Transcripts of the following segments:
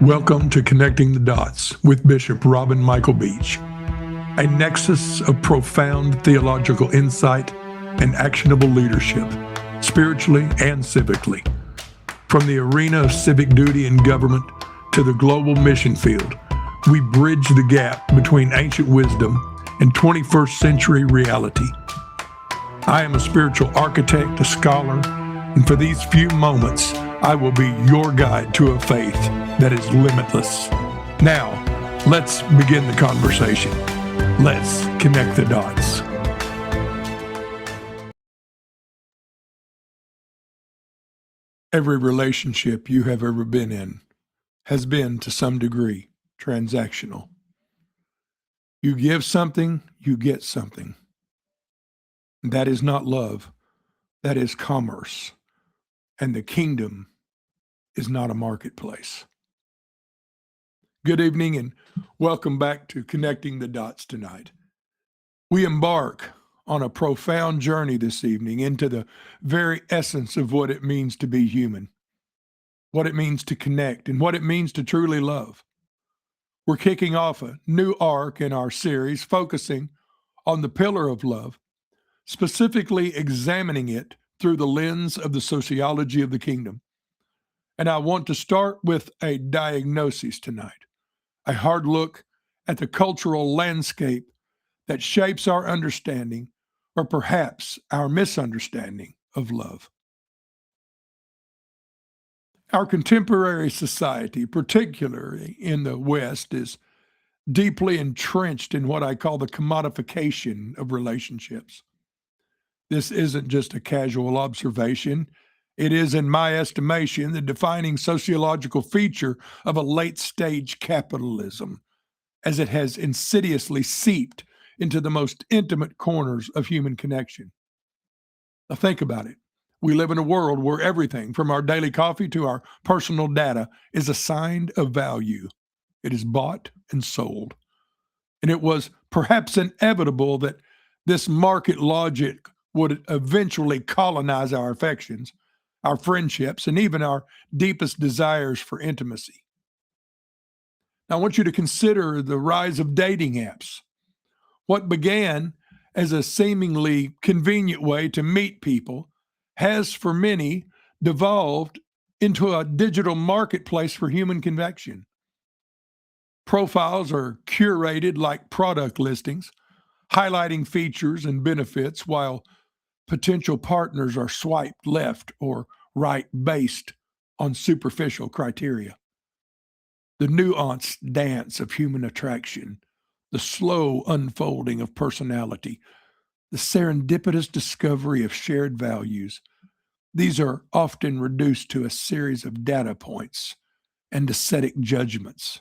Welcome to Connecting the Dots with Bishop Robin Michael Beach, a nexus of profound theological insight and actionable leadership, spiritually and civically. From the arena of civic duty and government to the global mission field, we bridge the gap between ancient wisdom and 21st century reality. I am a spiritual architect, a scholar, and for these few moments, I will be your guide to a faith that is limitless. Now, let's begin the conversation. Let's connect the dots. Every relationship you have ever been in has been, to some degree, transactional. You give something, you get something. That is not love. That is commerce. And the kingdom is not a marketplace. Good evening and welcome back to Connecting the Dots tonight. We embark on a profound journey this evening into the very essence of what it means to be human, what it means to connect, and what it means to truly love. We're kicking off a new arc in our series focusing on the pillar of love, specifically examining it through the lens of the sociology of the kingdom. And I want to start with a diagnosis tonight, a hard look at the cultural landscape that shapes our understanding, or perhaps our misunderstanding of love. Our contemporary society, particularly in the West, is deeply entrenched in what I call the commodification of relationships. This isn't just a casual observation. It is, in my estimation, the defining sociological feature of a late-stage capitalism, as it has insidiously seeped into the most intimate corners of human connection. Now think about it. We live in a world where everything from our daily coffee to our personal data is assigned a value. It is bought and sold. And it was perhaps inevitable that this market logic would eventually colonize our affections, our friendships, and even our deepest desires for intimacy. Now, I want you to consider the rise of dating apps. What began as a seemingly convenient way to meet people has, for many, devolved into a digital marketplace for human connection. Profiles are curated like product listings, highlighting features and benefits, while potential partners are swiped left or right based on superficial criteria. The nuanced dance of human attraction, the slow unfolding of personality, the serendipitous discovery of shared values, these are often reduced to a series of data points and ascetic judgments.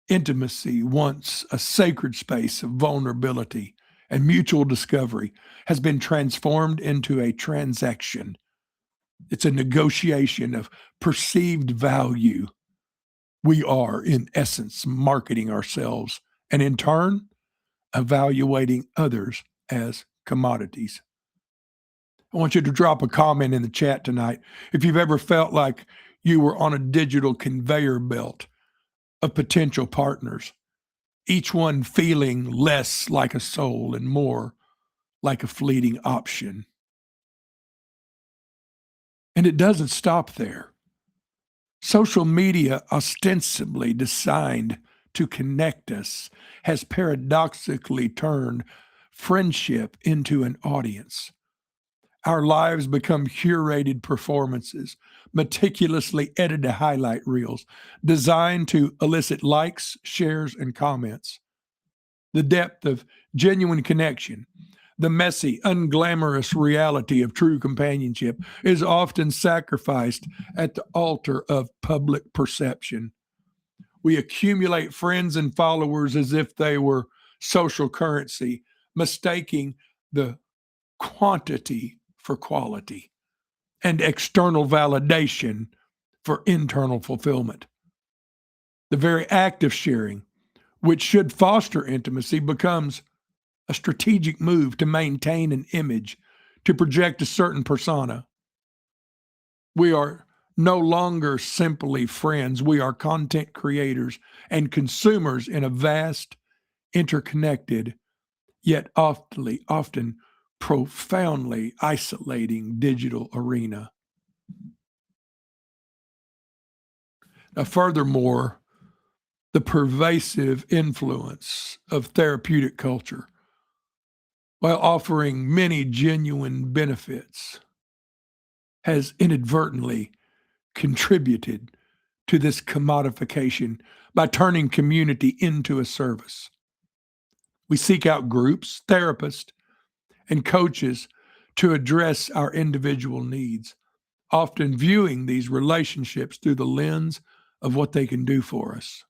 Intimacy, once a sacred space of vulnerability and mutual discovery, has been transformed into a transaction. It's a negotiation of perceived value. We are, in essence, marketing ourselves and, in turn, evaluating others as commodities. I want you to drop a comment in the chat tonight if you've ever felt like you were on a digital conveyor belt of potential partners, each one feeling less like a soul and more like a fleeting option. And it doesn't stop there. Social media, ostensibly designed to connect us, has paradoxically turned friendship into an audience. Our lives become curated performances, meticulously edited highlight reels, designed to elicit likes, shares, and comments. The depth of genuine connection, the messy, unglamorous reality of true companionship is often sacrificed at the altar of public perception. We accumulate friends and followers as if they were social currency, mistaking the quantity for quality and external validation for internal fulfillment. The very act of sharing, which should foster intimacy, becomes a strategic move to maintain an image, to project a certain persona. We are no longer simply friends. We are content creators and consumers in a vast, interconnected, yet often profoundly isolating digital arena. Now, furthermore, the pervasive influence of therapeutic culture, while offering many genuine benefits, has inadvertently contributed to this commodification by turning community into a service. We seek out groups, therapists, and coaches to address our individual needs, often viewing these relationships through the lens of what they can do for us.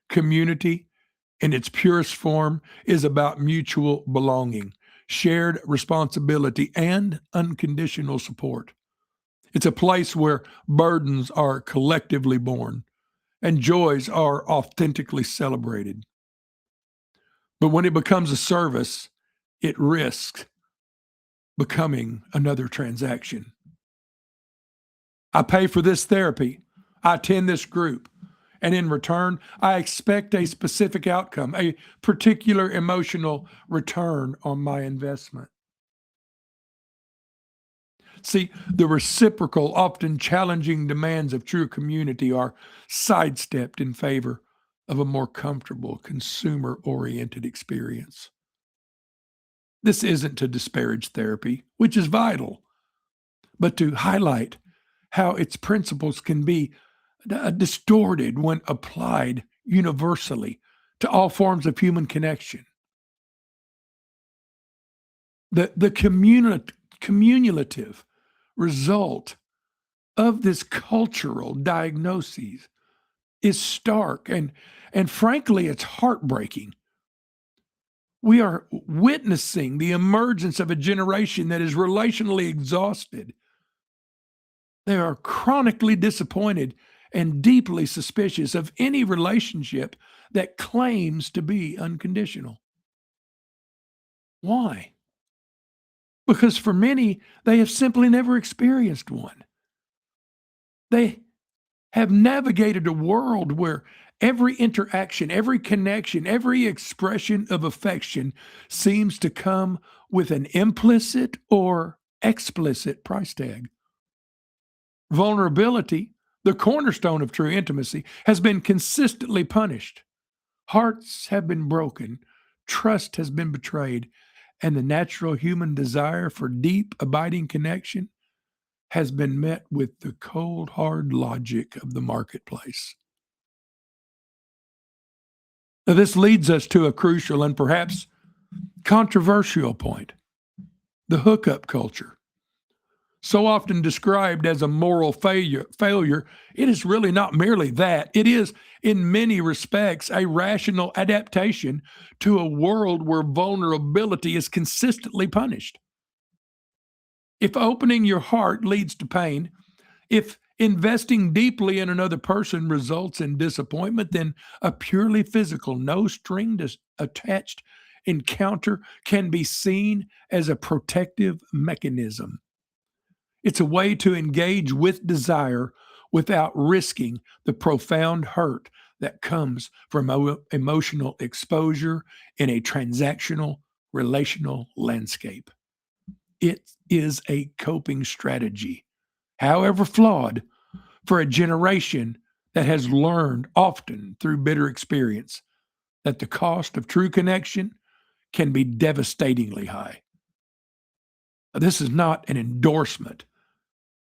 Community, in its purest form, is about mutual belonging, shared responsibility, and unconditional support. It's a place where burdens are collectively borne and joys are authentically celebrated. But when it becomes a service, it risks becoming another transaction. I pay for this therapy, I attend this group, and in return, I expect a specific outcome, a particular emotional return on my investment. See, the reciprocal, often challenging demands of true community are sidestepped in favor of a more comfortable, consumer oriented experience. This isn't to disparage therapy, which is vital, but to highlight how its principles can be distorted when applied universally to all forms of human connection. The cumulative result of this cultural diagnosis is stark and frankly, it's heartbreaking. We are witnessing the emergence of a generation that is relationally exhausted. They are chronically disappointed and deeply suspicious of any relationship that claims to be unconditional. Why? Because for many, they have simply never experienced one. They have navigated a world where every interaction, every connection, every expression of affection seems to come with an implicit or explicit price tag. Vulnerability, the cornerstone of true intimacy, has been consistently punished. Hearts have been broken, trust has been betrayed, and the natural human desire for deep, abiding connection has been met with the cold, hard logic of the marketplace. Now, this leads us to a crucial and perhaps controversial point: the hookup culture. So often described as a moral failure, it is really not merely that. It is, in many respects, a rational adaptation to a world where vulnerability is consistently punished. If opening your heart leads to pain, if investing deeply in another person results in disappointment, then a purely physical, no string attached encounter can be seen as a protective mechanism. It's a way to engage with desire without risking the profound hurt that comes from emotional exposure in a transactional relational landscape. It is a coping strategy, however flawed, for a generation that has learned, often through bitter experience, that the cost of true connection can be devastatingly high. This is not an endorsement,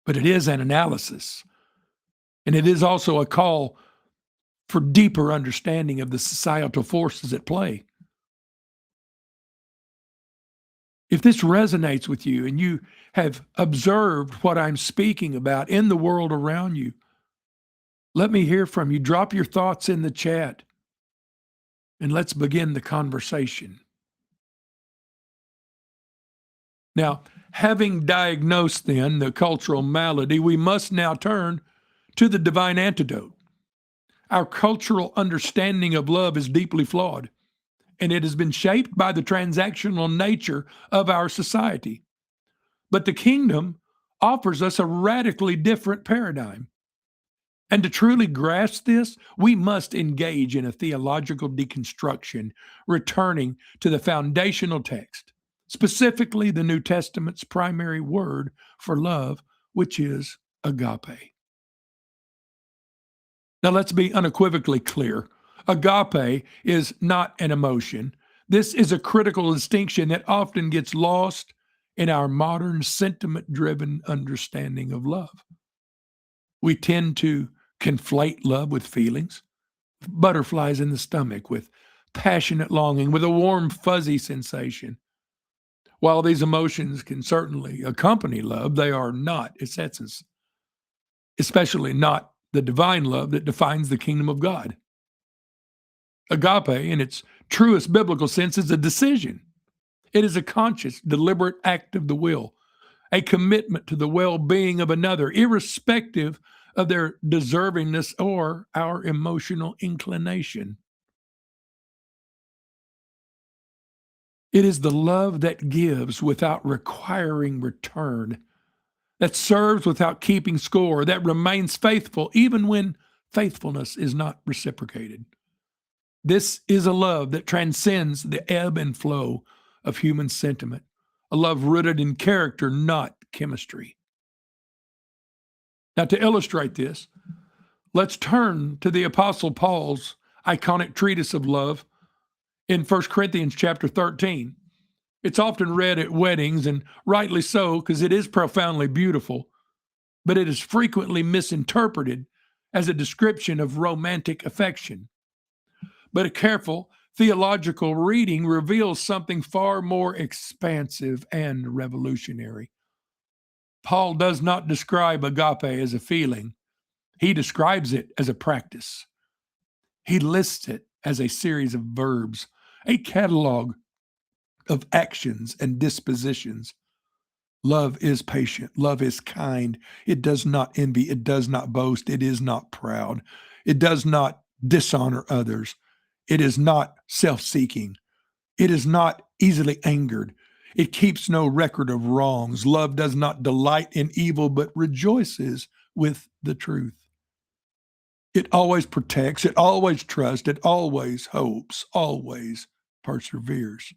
but it is an analysis. And it is also a call for deeper understanding of the societal forces at play. If this resonates with you and you have observed what I'm speaking about in the world around you, let me hear from you. Drop your thoughts in the chat and let's begin the conversation. Now, having diagnosed then the cultural malady, we must now turn to the divine antidote. Our cultural understanding of love is deeply flawed, and it has been shaped by the transactional nature of our society. But the kingdom offers us a radically different paradigm. And to truly grasp this, we must engage in a theological deconstruction, returning to the foundational text, specifically the New Testament's primary word for love, which is agape. Now, let's be unequivocally clear. Agape is not an emotion. This is a critical distinction that often gets lost in our modern sentiment driven understanding of love. We tend to conflate love with feelings, butterflies in the stomach, with passionate longing, with a warm, fuzzy sensation. While these emotions can certainly accompany love, they are not its essence, especially not the divine love that defines the kingdom of God. Agape, in its truest biblical sense, is a decision. It is a conscious, deliberate act of the will, a commitment to the well being of another, irrespective of their deservingness or our emotional inclination. It is the love that gives without requiring return, that serves without keeping score, that remains faithful even when faithfulness is not reciprocated. This is a love that transcends the ebb and flow of human sentiment, a love rooted in character, not chemistry. Now, to illustrate this, let's turn to the Apostle Paul's iconic treatise of love in 1 Corinthians chapter 13. It's often read at weddings, and rightly so, because it is profoundly beautiful, but it is frequently misinterpreted as a description of romantic affection. But a careful theological reading reveals something far more expansive and revolutionary. Paul does not describe agape as a feeling. He describes it as a practice. He lists it as a series of verbs, a catalog of actions and dispositions. Love is patient. Love is kind. It does not envy. It does not boast. It is not proud. It does not dishonor others. It is not self-seeking. It is not easily angered. It keeps no record of wrongs. Love does not delight in evil, but rejoices with the truth. It always protects. It always trusts. It always hopes, always perseveres.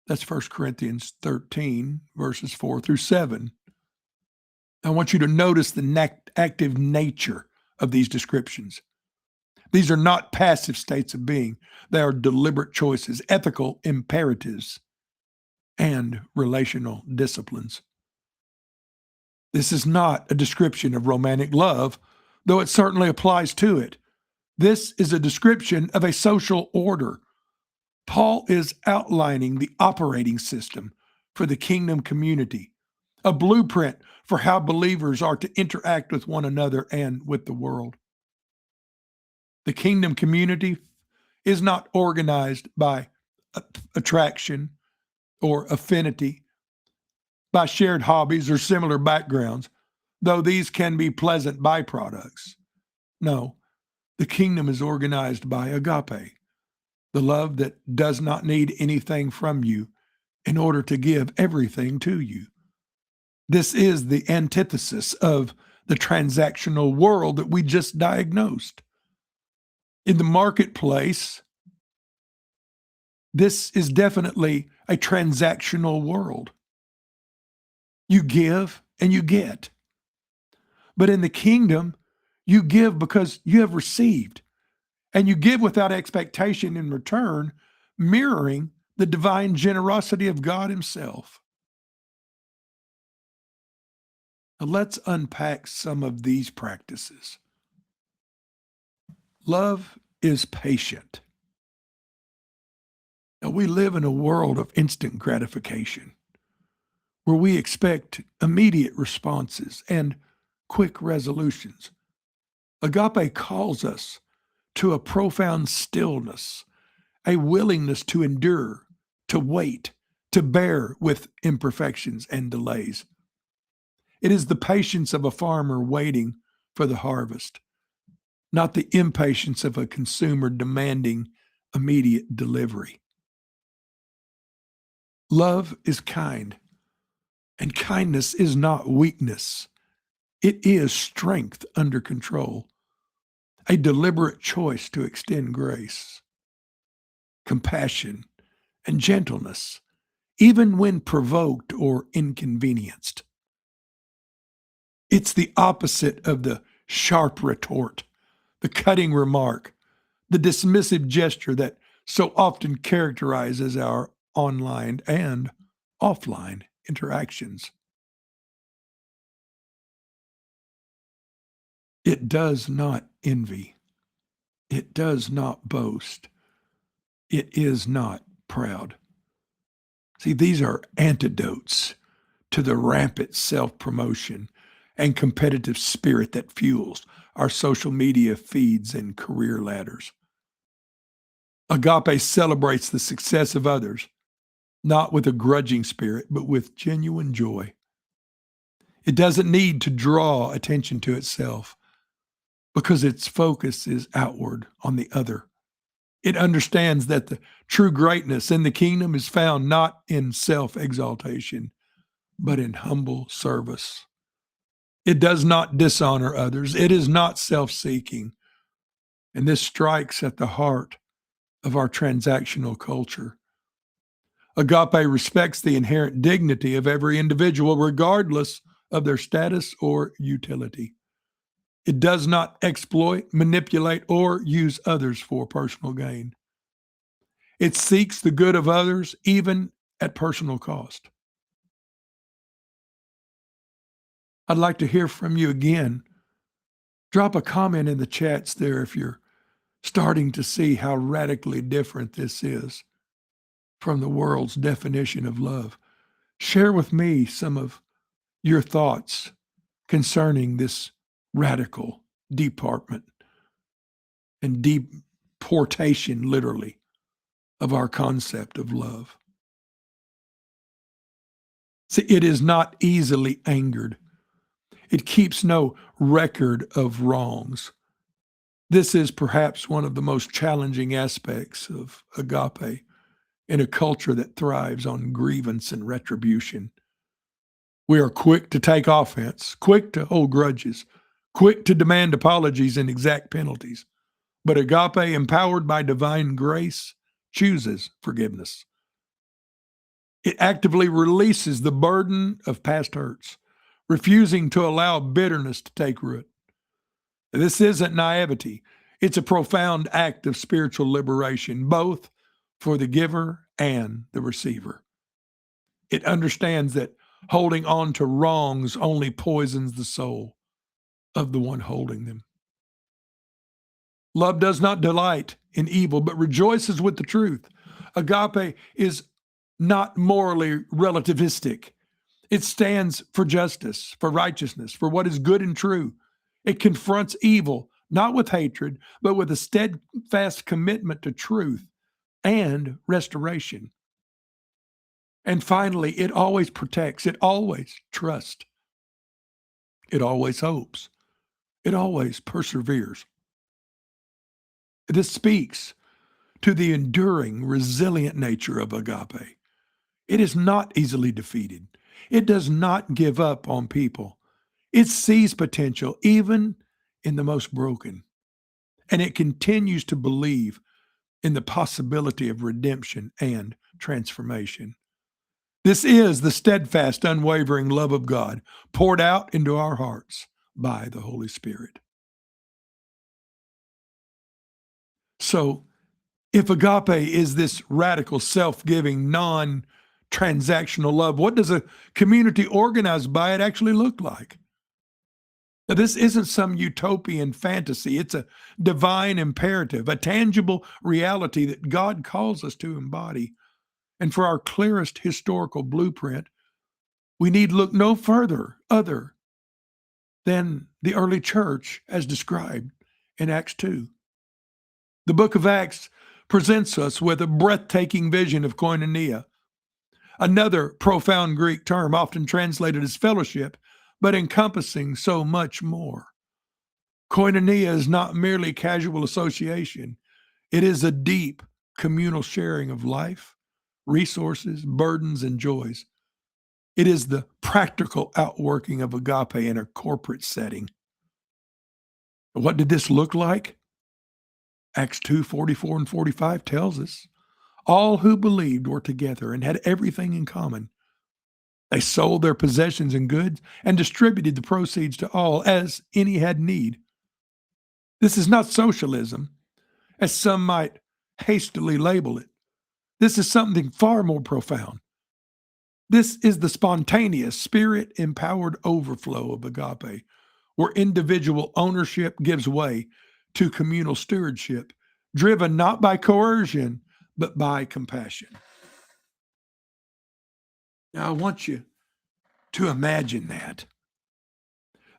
That's 1 Corinthians 13, verses 4 through 7. I want you to notice the active nature of these descriptions. These are not passive states of being. They are deliberate choices, ethical imperatives, and relational disciplines. This is not a description of romantic love, though it certainly applies to it. This is a description of a social order. Paul is outlining the operating system for the kingdom community, a blueprint for how believers are to interact with one another and with the world. The kingdom community is not organized by attraction or affinity, by shared hobbies or similar backgrounds, though these can be pleasant byproducts. No, the kingdom is organized by agape, the love that does not need anything from you in order to give everything to you. This is the antithesis of the transactional world that we just diagnosed. In the marketplace, this is definitely a transactional world. You give and you get. But in the kingdom, you give because you have received, and you give without expectation in return, mirroring the divine generosity of God Himself. Now let's unpack some of these practices. Love is patient. Now, we live in a world of instant gratification where we expect immediate responses and quick resolutions. Agape calls us to a profound stillness, a willingness to endure, to wait, to bear with imperfections and delays. It is the patience of a farmer waiting for the harvest, not the impatience of a consumer demanding immediate delivery. Love is kind, And kindness is not weakness, it is strength under control, a deliberate choice to extend grace, compassion, and gentleness, even when provoked or inconvenienced. It's the opposite of the sharp retort, the cutting remark, the dismissive gesture that so often characterizes our online and offline interactions. It does not envy. It does not boast. It is not proud. See, these are antidotes to the rampant self promotion and competitive spirit that fuels our social media feeds and career ladders. Agape celebrates the success of others, not with a grudging spirit, but with genuine joy. It doesn't need to draw attention to itself because its focus is outward on the other. It understands that the true greatness in the kingdom is found not in self exaltation, but in humble service. It does not dishonor others. It is not self seeking. And this strikes at the heart of our transactional culture. Agape respects the inherent dignity of every individual, regardless of their status or utility. It does not exploit, manipulate, or use others for personal gain. It seeks the good of others, even at personal cost. I'd like to hear from you again. Drop a comment in the chats there if you're starting to see how radically different this is from the world's definition of love. Share with me some of your thoughts concerning this radical department and deportation, literally, of our concept of love. See, it is not easily angered. It keeps no record of wrongs. This is perhaps one of the most challenging aspects of agape in a culture that thrives on grievance and retribution. We are quick to take offense, quick to hold grudges, quick to demand apologies and exact penalties. But agape, empowered by divine grace, chooses forgiveness. It actively releases the burden of past hurts, refusing to allow bitterness to take root. This isn't naivety. It's a profound act of spiritual liberation, both for the giver and the receiver. It understands that holding on to wrongs only poisons the soul of the one holding them. Love does not delight in evil, but rejoices with the truth. Agape is not morally relativistic. It stands for justice, for righteousness, for what is good and true. It confronts evil, not with hatred, but with a steadfast commitment to truth and restoration. And finally, it always protects, it always trusts, it always hopes, it always perseveres. This speaks to the enduring, resilient nature of agape. It is not easily defeated. It does not give up on people. It sees potential even in the most broken. And it continues to believe in the possibility of redemption and transformation. This is the steadfast, unwavering love of God poured out into our hearts by the Holy Spirit. So, if agape is this radical, self-giving, non-transactional love, what does a community organized by it actually look like? Now, this isn't some utopian fantasy. It's a divine imperative, a tangible reality that God calls us to embody. And for our clearest historical blueprint, we need look no further other than the early church as described in Acts 2. The book of Acts presents us with a breathtaking vision of koinonia, another profound Greek term often translated as fellowship, but encompassing so much more. Koinonia is not merely casual association. It is a deep communal sharing of life, resources, burdens, and joys. It is the practical outworking of agape in a corporate setting. What did this look like? Acts 2:44 and 45 tells us. All who believed were together and had everything in common. They sold their possessions and goods and distributed the proceeds to all as any had need. This is not socialism, as some might hastily label it. This is something far more profound. This is the spontaneous, spirit empowered overflow of agape, where individual ownership gives way to communal stewardship, driven not by coercion, but by compassion. Now, I want you to imagine that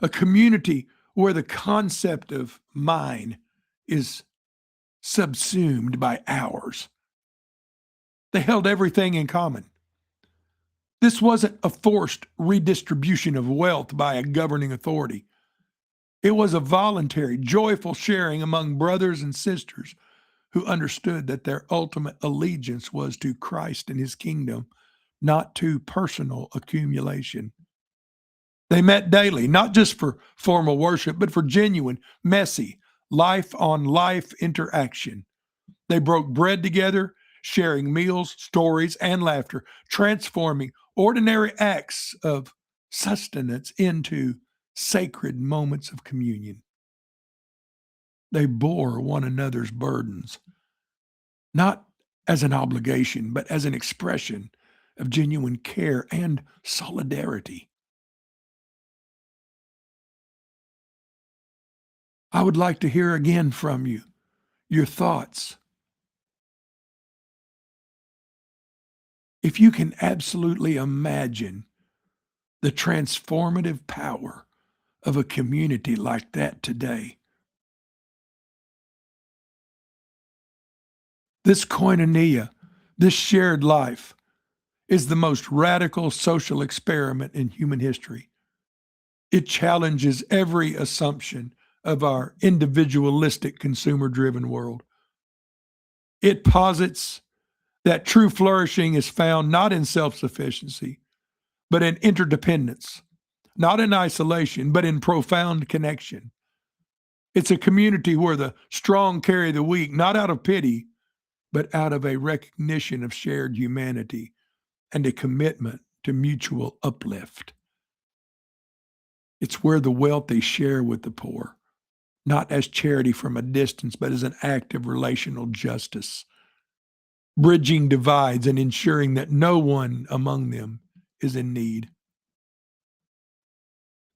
a community where the concept of mine is subsumed by ours. They held everything in common. This wasn't a forced redistribution of wealth by a governing authority. It was a voluntary, joyful sharing among brothers and sisters who understood that their ultimate allegiance was to Christ and his kingdom, not to personal accumulation. They met daily, not just for formal worship, but for genuine, messy, life on life interaction. They broke bread together, sharing meals, stories, and laughter, transforming ordinary acts of sustenance into sacred moments of communion. They bore one another's burdens, not as an obligation, but as an expression of genuine care and solidarity. I would like to hear again from you your thoughts. If you can absolutely imagine the transformative power of a community like that today, this koinonia, this shared life, is the most radical social experiment in human history. It challenges every assumption of our individualistic, consumer driven world. It posits that true flourishing is found not in self sufficiency, but in interdependence, not in isolation, but in profound connection. It's a community where the strong carry the weak, not out of pity, but out of a recognition of shared humanity and a commitment to mutual uplift. It's where the wealthy share with the poor, not as charity from a distance, but as an act of relational justice, bridging divides and ensuring that no one among them is in need.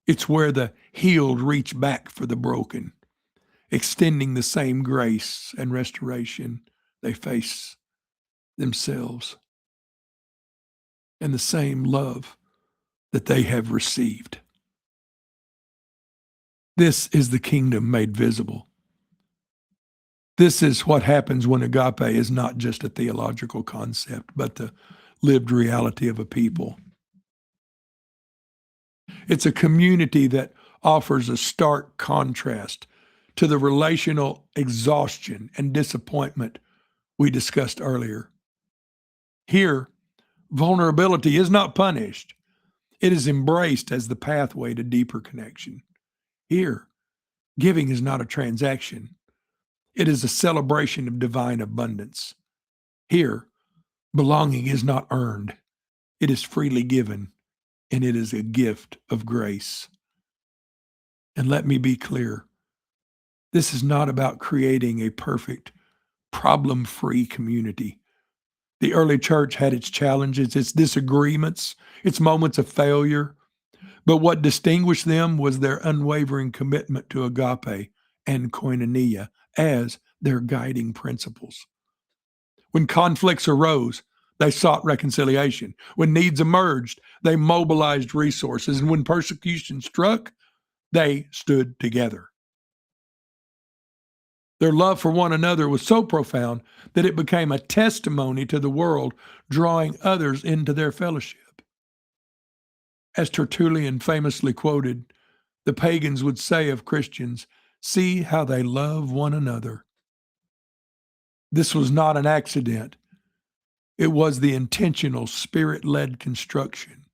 It's where the healed reach back for the broken, extending the same grace and restoration they face themselves and the same love that they have received. This is the kingdom made visible. This is what happens when agape is not just a theological concept, but the lived reality of a people. It's a community that offers a stark contrast to the relational exhaustion and disappointment we discussed earlier. Here, vulnerability is not punished. It is embraced as the pathway to deeper connection. Here, giving is not a transaction. It is a celebration of divine abundance. Here, belonging is not earned. It is freely given, and it is a gift of grace. And let me be clear, this is not about creating a perfect, problem-free community. The early church had its challenges, its disagreements, its moments of failure, but what distinguished them was their unwavering commitment to agape and koinonia as their guiding principles. When conflicts arose, they sought reconciliation. When needs emerged, they mobilized resources. And when persecution struck, they stood together. Their love for one another was so profound that it became a testimony to the world, drawing others into their fellowship. As Tertullian famously quoted, the pagans would say of Christians, "See how they love one another." This was not an accident. It was the intentional, spirit-led construction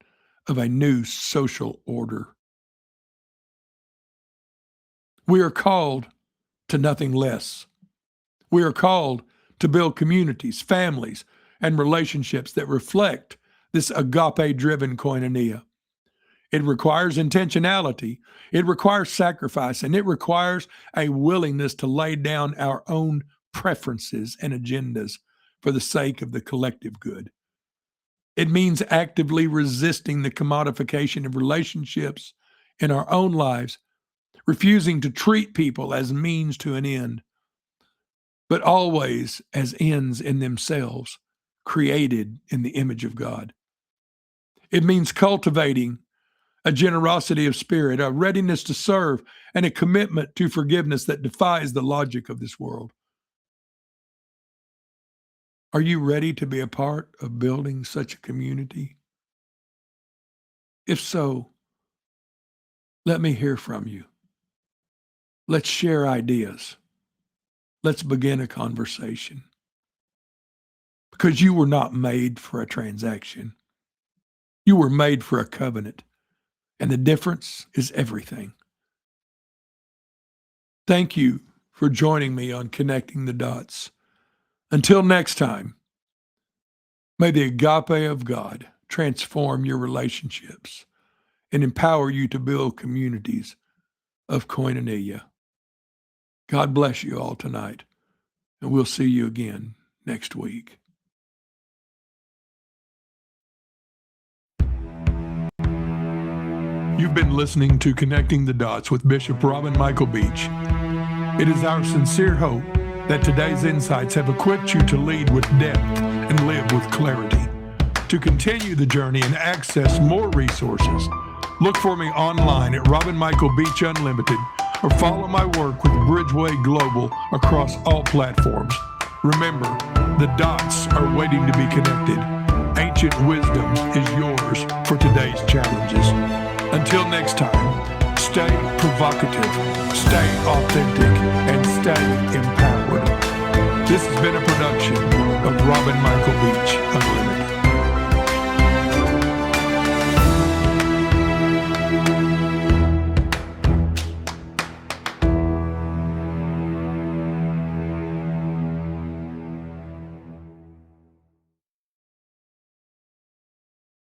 of a new social order. We are called to nothing less. We are called to build communities, families, and relationships that reflect this agape-driven koinonia. It requires intentionality, it requires sacrifice, and it requires a willingness to lay down our own preferences and agendas for the sake of the collective good. It means actively resisting the commodification of relationships in our own lives, refusing to treat people as means to an end, but always as ends in themselves, created in the image of God. It means cultivating a generosity of spirit, a readiness to serve, and a commitment to forgiveness that defies the logic of this world. Are you ready to be a part of building such a community? If so, let me hear from you. Let's share ideas. Let's begin a conversation. Because you were not made for a transaction. You were made for a covenant. And the difference is everything. Thank you for joining me on Connecting the Dots. Until next time, may the agape of God transform your relationships and empower you to build communities of koinonia. God bless you all tonight, and we'll see you again next week. You've been listening to Connecting the Dots with Bishop Robin Michael Beach. It is our sincere hope that today's insights have equipped you to lead with depth and live with clarity. To continue the journey and access more resources, look for me online at Robin Michael Beach Unlimited or follow my work with Bridgeway Global across all platforms. Remember, the dots are waiting to be connected. Ancient wisdom is yours for today's challenges. Until next time, stay provocative, stay authentic, and stay empowered. This has been a production of Robin Michael Beach Unlimited.